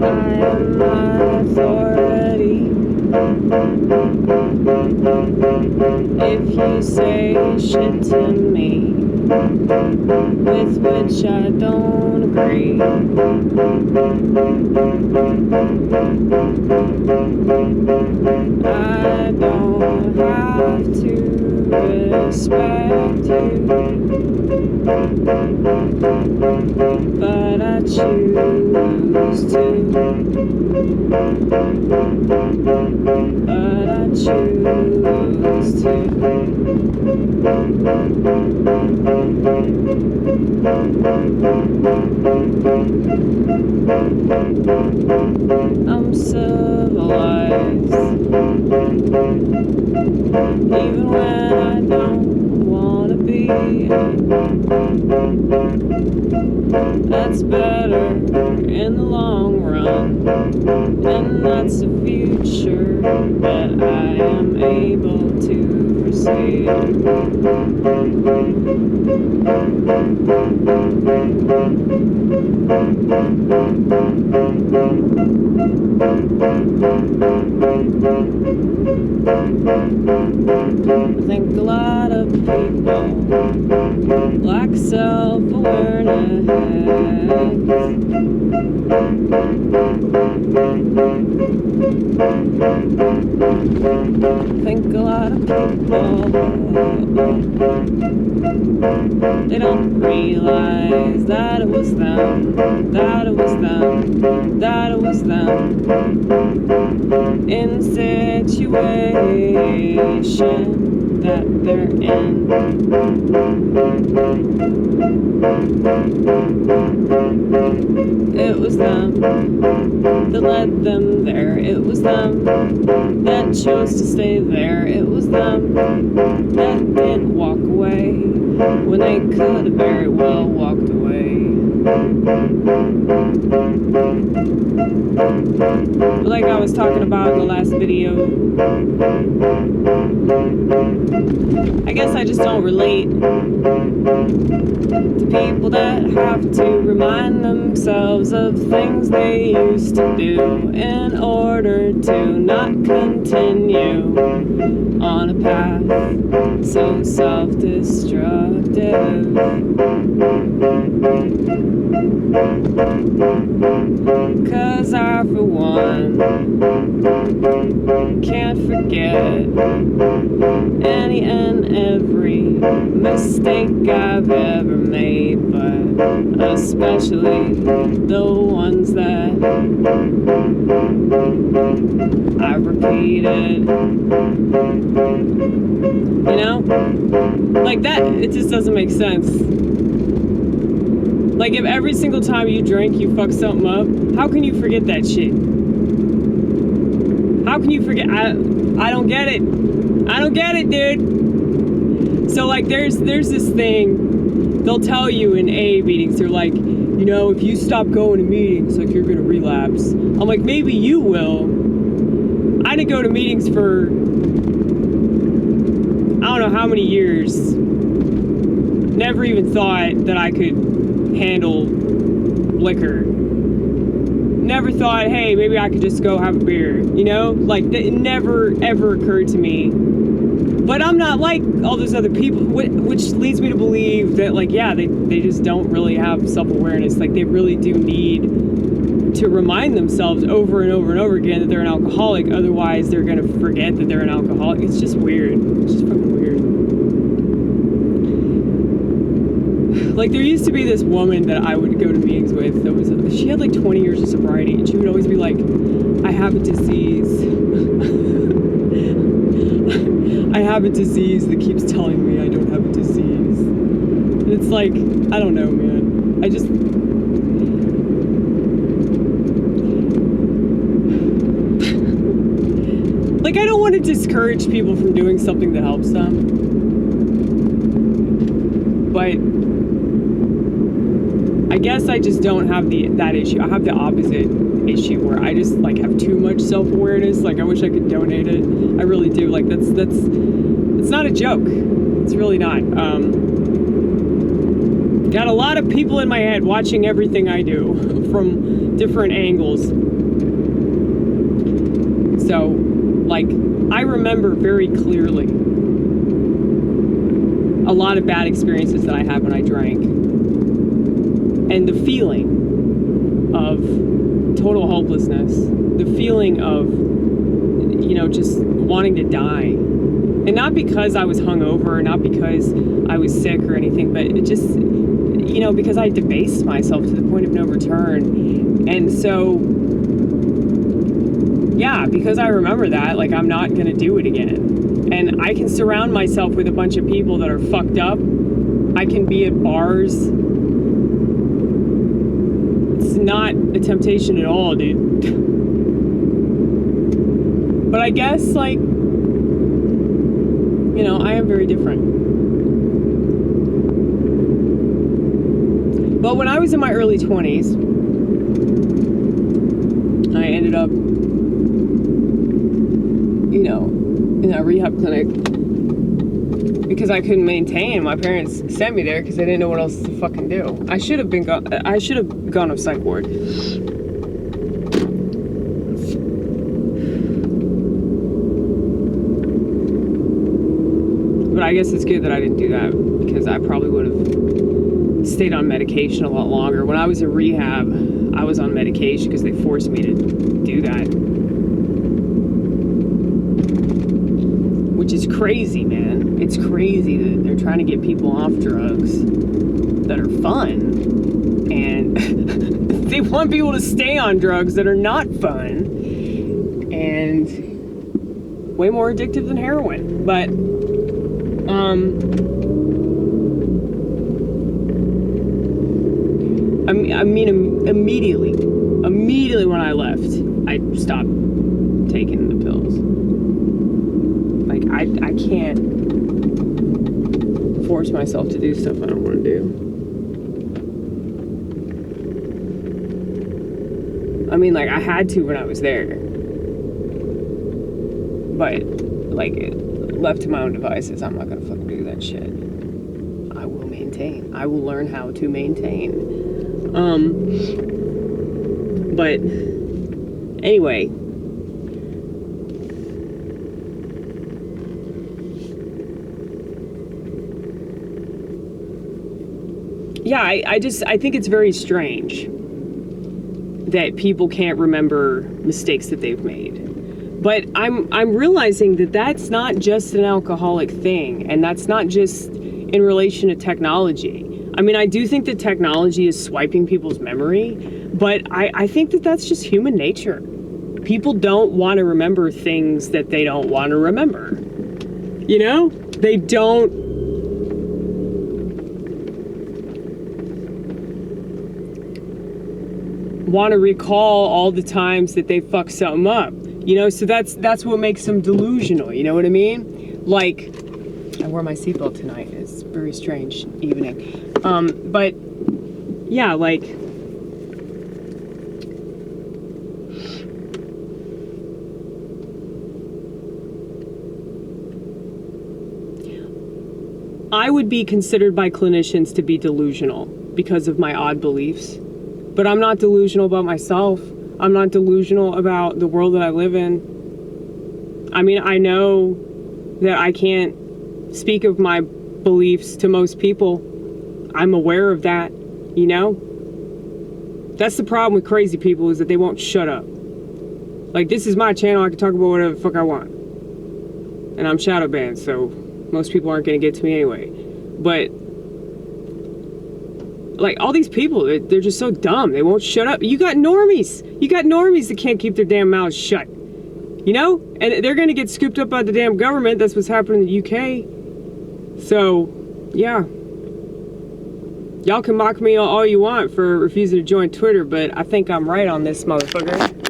am not authority. If you say shit to me with which I don't agree, I don't have to respect you, but I choose to. But I choose to. I'm civilized, even when I don't wanna be. That's better in the long run, and that's a future that I am able to foresee. I think a lot of people lack self-awareness. I think a lot of people, they don't realize that it was them, that it was them, that it was them, in situation that they're in. It was them that led them there. It was them that chose to stay there. It was them that didn't walk away when they could have very well walked away. Like I was talking about in the last video, I guess I just don't relate to people that have to remind themselves of things they used to do in order to not continue on a path so self-destructive. 'Cause I, for one, can't forget any and every mistake I've ever made, but especially the ones that I've repeated. You know? Like that, it just doesn't make sense. Like, if every single time you drink, you fuck something up, how can you forget that shit? How can you forget? I don't get it. I don't get it, dude. So, like, there's this thing, they'll tell you in AA meetings, they're like, you know, if you stop going to meetings, like, you're gonna relapse. I'm like, maybe you will. I didn't go to meetings for, I don't know how many years. Never even thought that I could handle liquor. Never thought, hey, maybe I could just go have a beer, you know? Like, it never ever occurred to me. But I'm not like all those other people, which leads me to believe that, like, yeah, they just don't really have self-awareness. Like, they really do need to remind themselves over and over and over again that they're an alcoholic. Otherwise, they're gonna forget that they're an alcoholic. It's just weird. It's just fucking weird. Like, there used to be this woman that I would go to meetings with that was, she had like 20 years of sobriety, and she would always be like, I have a disease. I have a disease that keeps telling me I don't have a disease. And it's like, I don't know, man. I just... like, I don't want to discourage people from doing something that helps them. But I guess I just don't have that issue. I have the opposite issue where I just like have too much self-awareness. Like, I wish I could donate it. I really do. Like, it's not a joke. It's really not. Got a lot of people in my head watching everything I do from different angles. So, like, I remember very clearly a lot of bad experiences that I had when I drank. And the feeling of total hopelessness, the feeling of, you know, just wanting to die. And not because I was hungover, not because I was sick or anything, but it just, you know, because I debased myself to the point of no return. And so, yeah, because I remember that, like, I'm not going to do it again. And I can surround myself with a bunch of people that are fucked up. I can be at bars. It's not a temptation at all, dude. But I guess, like, you know, I am very different. But when I was in my early 20s, I ended up, you know, in a rehab clinic because I couldn't maintain. My parents sent me there because they didn't know what else to fucking do. I should have gone to psych ward. But I guess it's good that I didn't do that because I probably would have stayed on medication a lot longer. When I was in rehab, I was on medication because they forced me to do that. Which is crazy, man. It's crazy that they're trying to get people off drugs that are fun. And they want people to stay on drugs that are not fun. And way more addictive than heroin. But, I mean, immediately when I left, I stopped taking the pills. Like, I can't force myself to do stuff I don't want to do. I mean, like, I had to when I was there. But, like, left to my own devices, I'm not going to fucking do that shit. I will maintain. I will learn how to maintain. But anyway, yeah, I think it's very strange that people can't remember mistakes that they've made. But I'm realizing that that's not just an alcoholic thing, and that's not just in relation to technology. I mean, I do think that technology is swiping people's memory, but I think that that's just human nature. People don't want to remember things that they don't want to remember. You know? They don't want to recall all the times that they fuck something up. You know, so that's what makes them delusional, you know what I mean? Like, I wore my seatbelt tonight. It's a very strange evening. But yeah, like, I would be considered by clinicians to be delusional because of my odd beliefs. But I'm not delusional about myself. I'm not delusional about the world that I live in. I mean, I know that I can't speak of my beliefs to most people. I'm aware of that, you know? That's the problem with crazy people, is that they won't shut up. Like, this is my channel, I can talk about whatever the fuck I want. And I'm shadow banned, so most people aren't gonna get to me anyway. But, like, all these people, they're just so dumb. They won't shut up. You got normies. You got normies that can't keep their damn mouths shut. You know? And they're gonna get scooped up by the damn government. That's what's happening in the UK. So, yeah. Y'all can mock me all you want for refusing to join Twitter, but I think I'm right on this, motherfucker.